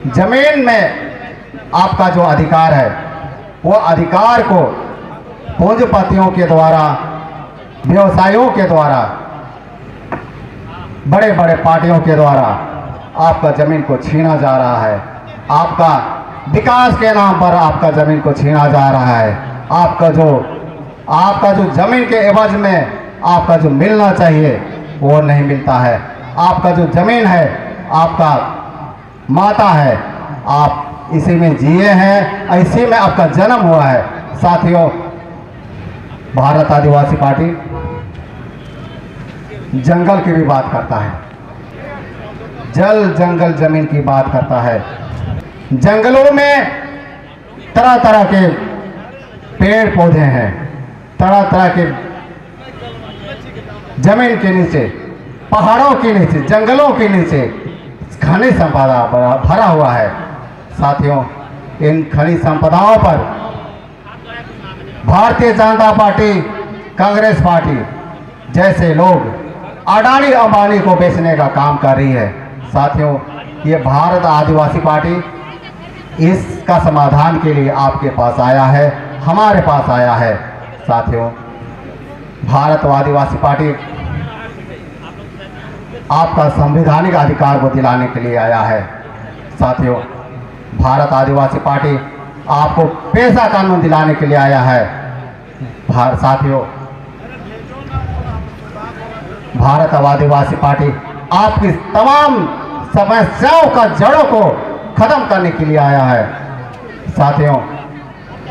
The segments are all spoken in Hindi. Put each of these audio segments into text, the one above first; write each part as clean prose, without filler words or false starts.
जमीन में आपका जो अधिकार है वो अधिकार को पूंजीपतियों के द्वारा, व्यवसायियों के द्वारा, बड़े बड़े पार्टियों के द्वारा आपका ज़मीन को छीना जा रहा है। आपका विकास के नाम पर आपका ज़मीन को छीना जा रहा है। आपका जो ज़मीन के एवज में आपका जो मिलना चाहिए वो नहीं मिलता है। आपका जो ज़मीन है आपका माता है, आप इसी में जिए हैं, इसी में आपका जन्म हुआ है। साथियों, भारत आदिवासी पार्टी जंगल की भी बात करता है, जल जंगल जमीन की बात करता है। जंगलों में तरह तरह के पेड़ पौधे हैं, तरह तरह के जमीन के नीचे, पहाड़ों के नीचे, जंगलों के नीचे खनिज संपदा भरा हुआ है। साथियों, इन खनिज संपदाओं पर भारतीय जनता पार्टी, कांग्रेस पार्टी जैसे लोग अडानी अंबानी को बेचने का काम कर रही है। साथियों, ये भारत आदिवासी पार्टी इसका समाधान के लिए आपके पास आया है, हमारे पास आया है। साथियों, भारत आदिवासी पार्टी आपका संवैधानिक अधिकार को दिलाने के लिए आया है। साथियों, भारत आदिवासी पार्टी आपको पेशा कानून दिलाने के लिए आया है। साथियों, भारत आदिवासी पार्टी आपकी तमाम समस्याओं का जड़ों को खत्म करने के लिए आया है। साथियों,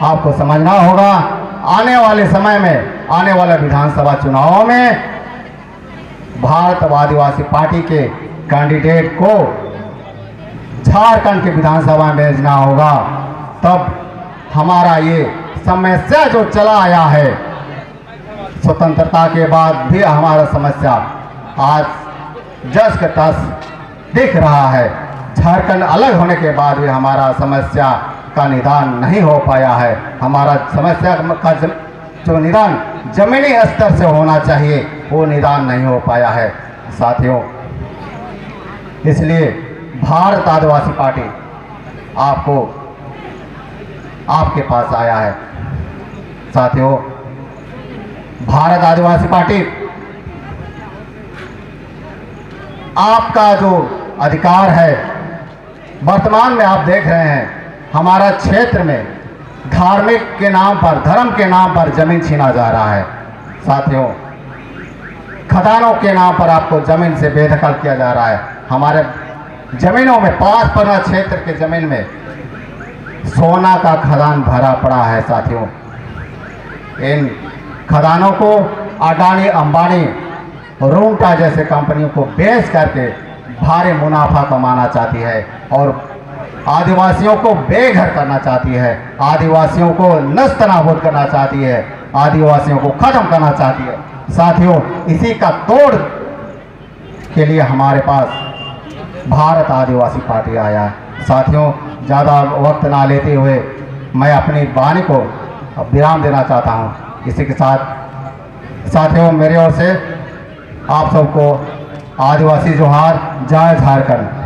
आपको समझना होगा, आने वाले समय में, आने वाले विधानसभा चुनावों में भारत आदिवासी पार्टी के कैंडिडेट को झारखंड के विधानसभा में भेजना होगा। तब हमारा ये समस्या जो चला आया है, स्वतंत्रता के बाद भी हमारा समस्या आज जस के तस दिख रहा है। झारखंड अलग होने के बाद भी हमारा समस्या का निदान नहीं हो पाया है। हमारा समस्या का जो निदान जमीनी स्तर से होना चाहिए वो निदान नहीं हो पाया है। साथियों, इसलिए भारत आदिवासी पार्टी आपके पास आया है। साथियों, भारत आदिवासी पार्टी आपका जो अधिकार है, वर्तमान में आप देख रहे हैं हमारा क्षेत्र में धार्मिक के नाम पर, धर्म के नाम पर जमीन छीना जा रहा है। साथियों, खदानों के नाम पर आपको जमीन से बेदखल किया जा रहा है। हमारे जमीनों में 5 परगना क्षेत्र के जमीन में सोना का खदान भरा पड़ा है। साथियों, इन खदानों को अडानी अंबानी, रूंगटा जैसे कंपनियों को बेच करके भारी मुनाफा कमाना चाहती है और आदिवासियों को बेघर करना चाहती है, आदिवासियों को नस्तनाबूद करना चाहती है, आदिवासियों को खत्म करना चाहती है। साथियों, इसी का तोड़ के लिए हमारे पास भारत आदिवासी पार्टी आया है। साथियों, ज़्यादा वक्त ना लेते हुए मैं अपनी वाणी को विराम देना चाहता हूँ। इसी के साथ साथियों, मेरी ओर से आप सबको आदिवासी जोहार, जय झारखंड।